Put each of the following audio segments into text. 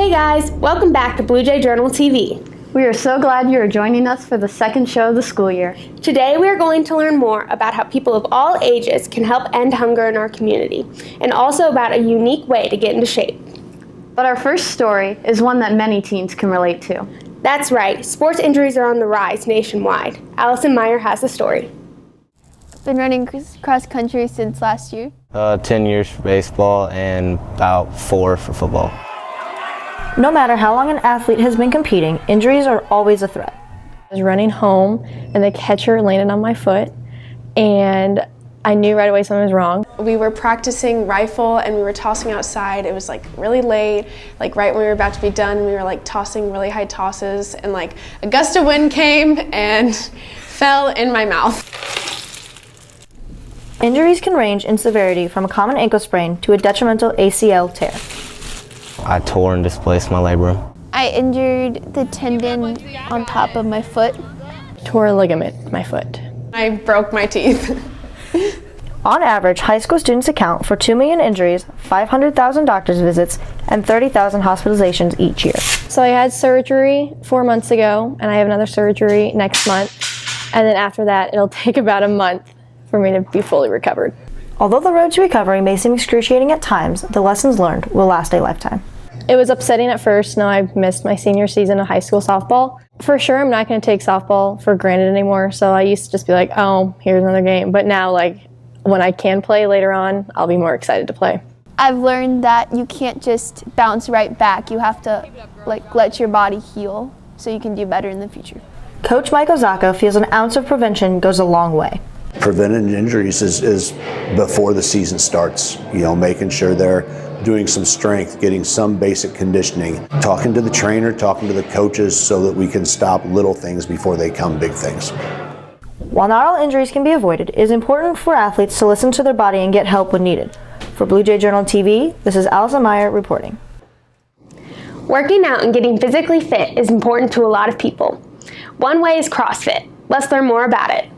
Hey guys, welcome back to BJJTV. We are so glad you are joining us for the second show of the school year. Today we are going to learn more about how people of all ages can help end hunger in our community, and also about a unique way to get into shape. But our first story is one that many teens can relate to. That's right, sports injuries are on the rise nationwide. Allison Meyer has the story. Been running cross country since last year. 10 years for baseball and about 4 for football. No matter how long an athlete has been competing, injuries are always a threat. I was running home and the catcher landed on my foot and I knew right away something was wrong. We were practicing rifle and we were tossing outside. It was like really late, like right when we were about to be done, we were like tossing really high tosses and like a gust of wind came and fell in my mouth. Injuries can range in severity from a common ankle sprain to a detrimental ACL tear. I tore and displaced my labrum. I injured the tendon on top of my foot. Tore a ligament in my foot. I broke my teeth. On average, high school students account for 2 million injuries, 500,000 doctor's visits, and 30,000 hospitalizations each year. So I had surgery 4 months ago and I have another surgery next month. And then after that, it'll take about a month for me to be fully recovered. Although the road to recovery may seem excruciating at times, the lessons learned will last a lifetime. It was upsetting at first. Now I've missed my senior season of high school softball. For sure, I'm not going to take softball for granted anymore. So I used to just be like, oh, here's another game. But now, like, when I can play later on, I'll be more excited to play. I've learned that you can't just bounce right back. You have to let your body heal so you can do better in the future. Coach Mike Ozako feels an ounce of prevention goes a long way. Preventing injuries is before the season starts, making sure they're doing some strength, getting some basic conditioning, talking to the trainer, talking to the coaches so that we can stop little things before they come big things. While not all injuries can be avoided, it is important for athletes to listen to their body and get help when needed. For BJJTV, this is Allison Meyer reporting. Working out and getting physically fit is important to a lot of people. One way is CrossFit. Let's learn more about it.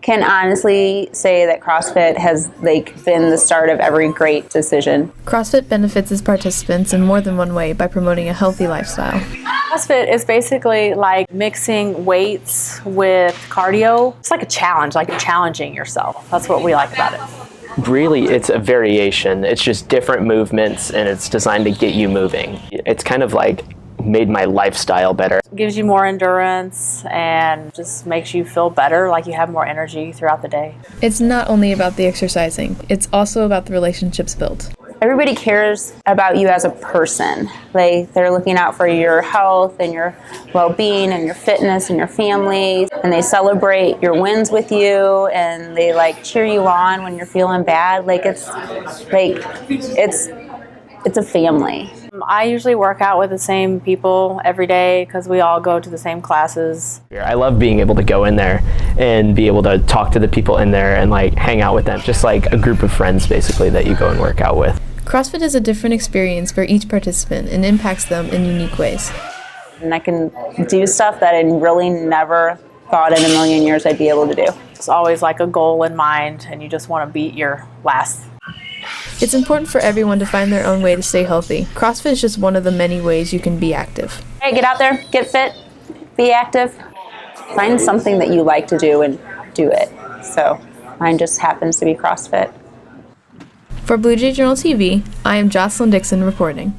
Can honestly say that CrossFit has been the start of every great decision. CrossFit benefits its participants in more than one way by promoting a healthy lifestyle. CrossFit is basically like mixing weights with cardio. It's like a challenge, like you're challenging yourself. That's what we like about it. Really, it's a variation. It's just different movements and it's designed to get you moving. It's kind of like made my lifestyle better. It gives you more endurance and just makes you feel better, like you have more energy throughout the day. It's not only about the exercising, it's also about the relationships built. Everybody cares about you as a person. They're looking out for your health and your well-being and your fitness and your family, and they celebrate your wins with you and they cheer you on when you're feeling bad. It's a family. I usually work out with the same people every day because we all go to the same classes. I love being able to go in there and be able to talk to the people in there and hang out with them, just like a group of friends basically that you go and work out with. CrossFit is a different experience for each participant and impacts them in unique ways. And I can do stuff that I really never thought in a million years I'd be able to do. It's always like a goal in mind and you just want to beat your last. It's important for everyone to find their own way to stay healthy. CrossFit is just one of the many ways you can be active. Hey, get out there, get fit, be active. Find something that you like to do and do it. So mine just happens to be CrossFit. For BJJTV, I am Jocelyn Dixon reporting.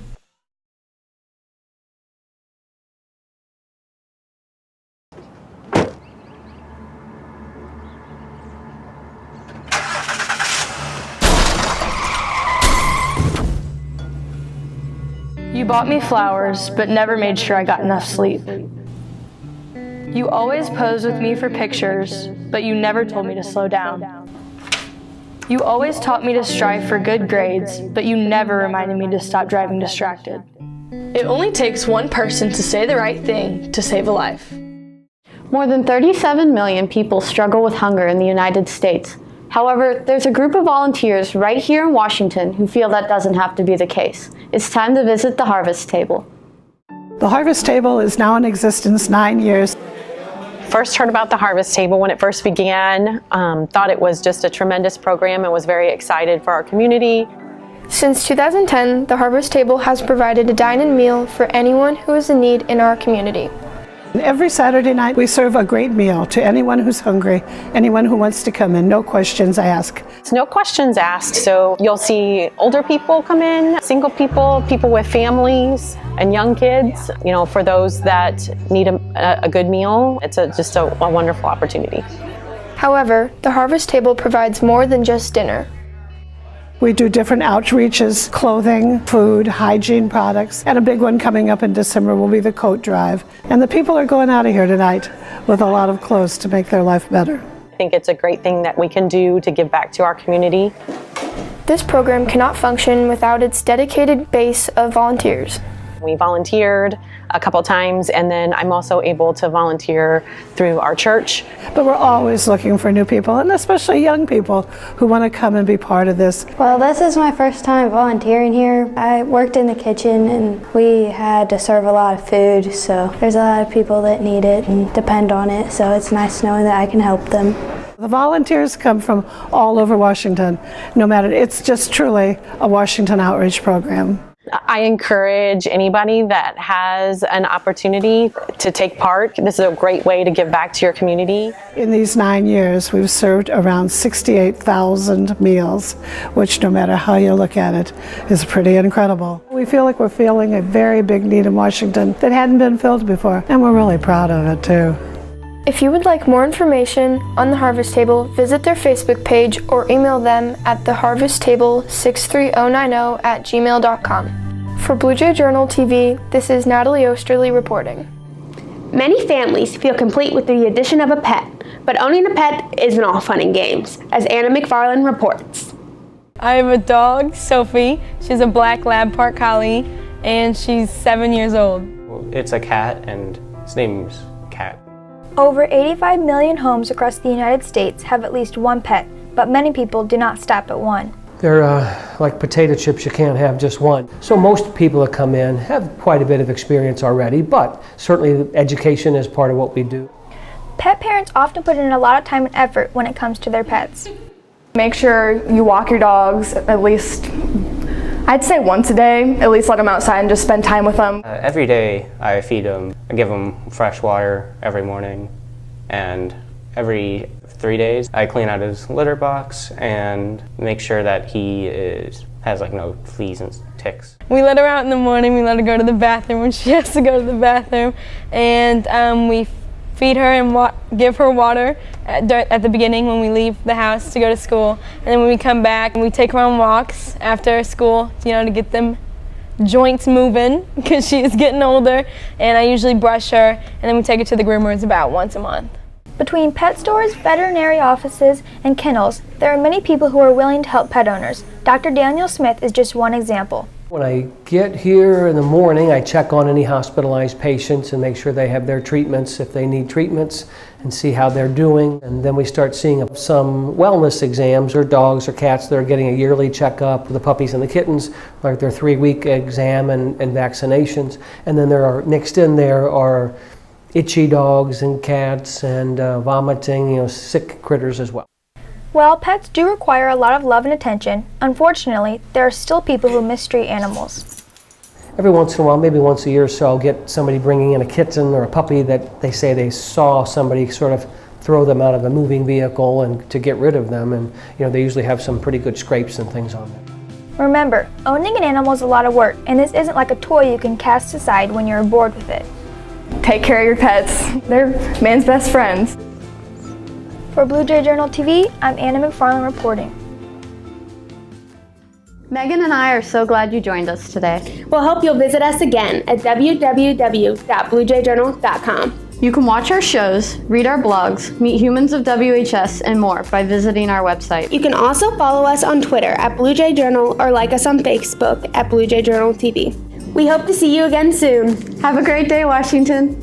You bought me flowers, but never made sure I got enough sleep. You always posed with me for pictures, but you never told me to slow down. You always taught me to strive for good grades, but you never reminded me to stop driving distracted. It only takes one person to say the right thing to save a life. More than 37 million people struggle with hunger in the United States. However, there's a group of volunteers right here in Washington who feel that doesn't have to be the case. It's time to visit the Harvest Table. The Harvest Table is now in existence 9 years. First heard about the Harvest Table when it first began, thought it was just a tremendous program and was very excited for our community. Since 2010, the Harvest Table has provided a dine-in meal for anyone who is in need in our community. Every Saturday night, we serve a great meal to anyone who's hungry, anyone who wants to come in, no questions asked. It's no questions asked, so you'll see older people come in, single people, people with families, and young kids. You know, for those that need a good meal, it's just a wonderful opportunity. However, the Harvest Table provides more than just dinner. We do different outreaches, clothing, food, hygiene products, and a big one coming up in December will be the coat drive. And the people are going out of here tonight with a lot of clothes to make their life better. I think it's a great thing that we can do to give back to our community. This program cannot function without its dedicated base of volunteers. We volunteered a couple times, and then I'm also able to volunteer through our church. But we're always looking for new people, and especially young people who want to come and be part of this. Well, this is my first time volunteering here. I worked in the kitchen and we had to serve a lot of food, so there's a lot of people that need it and depend on it, so it's nice knowing that I can help them. The volunteers come from all over Washington, no matter, it's just truly a Washington outreach program. I encourage anybody that has an opportunity to take part. This is a great way to give back to your community. In these 9 years, we've served around 68,000 meals, which no matter how you look at it, is pretty incredible. We feel like we're filling a very big need in Washington that hadn't been filled before, and we're really proud of it too. If you would like more information on the Harvest Table, visit their Facebook page or email them at theharvesttable63090@gmail.com. For Blue Jay Journal TV, this is Natalie Osterly reporting. Many families feel complete with the addition of a pet, but owning a pet isn't all fun and games, as Anna McFarland reports. I have a dog, Sophie. She's a black lab part collie, and she's 7 years old. It's a cat, and his name's Cat. Over 85 million homes across the United States have at least one pet, but many people do not stop at one. They're like potato chips, you can't have just one. So most people that come in have quite a bit of experience already, but certainly education is part of what we do. Pet parents often put in a lot of time and effort when it comes to their pets. Make sure you walk your dogs at least, I'd say once a day, at least let them outside and just spend time with them. Every day I feed him. I give him fresh water every morning, and every 3 days I clean out his litter box and make sure that he has like no fleas and ticks. We let her out in the morning, we let her go to the bathroom when she has to go to the bathroom, and we feed her and give her water at the beginning when we leave the house to go to school, and then when we come back we take her on walks after school, you know, to get them joints moving because she is getting older, and I usually brush her, and then we take her to the groomers about once a month. Between pet stores, veterinary offices, and kennels, there are many people who are willing to help pet owners. Dr. Daniel Smith is just one example. When I get here in the morning, I check on any hospitalized patients and make sure they have their treatments if they need treatments and see how they're doing. And then we start seeing some wellness exams or dogs or cats that are getting a yearly checkup, the puppies and the kittens, like their 3-week exam and vaccinations. And then there are mixed in there are itchy dogs and cats and vomiting, you know, sick critters as well. While pets do require a lot of love and attention, unfortunately, there are still people who mistreat animals. Every once in a while, maybe once a year or so, I'll get somebody bringing in a kitten or a puppy that they say they saw somebody sort of throw them out of a moving vehicle and to get rid of them, and you know, they usually have some pretty good scrapes and things on them. Remember, owning an animal is a lot of work, and this isn't like a toy you can cast aside when you're bored with it. Take care of your pets. They're man's best friends. For Blue Jay Journal TV, I'm Anna McFarland reporting. Megan and I are so glad you joined us today. We'll hope you'll visit us again at www.bluejayjournal.com. You can watch our shows, read our blogs, meet humans of WHS, and more by visiting our website. You can also follow us on Twitter at Blue Jay Journal or like us on Facebook at Blue Jay Journal TV. We hope to see you again soon. Have a great day, Washington.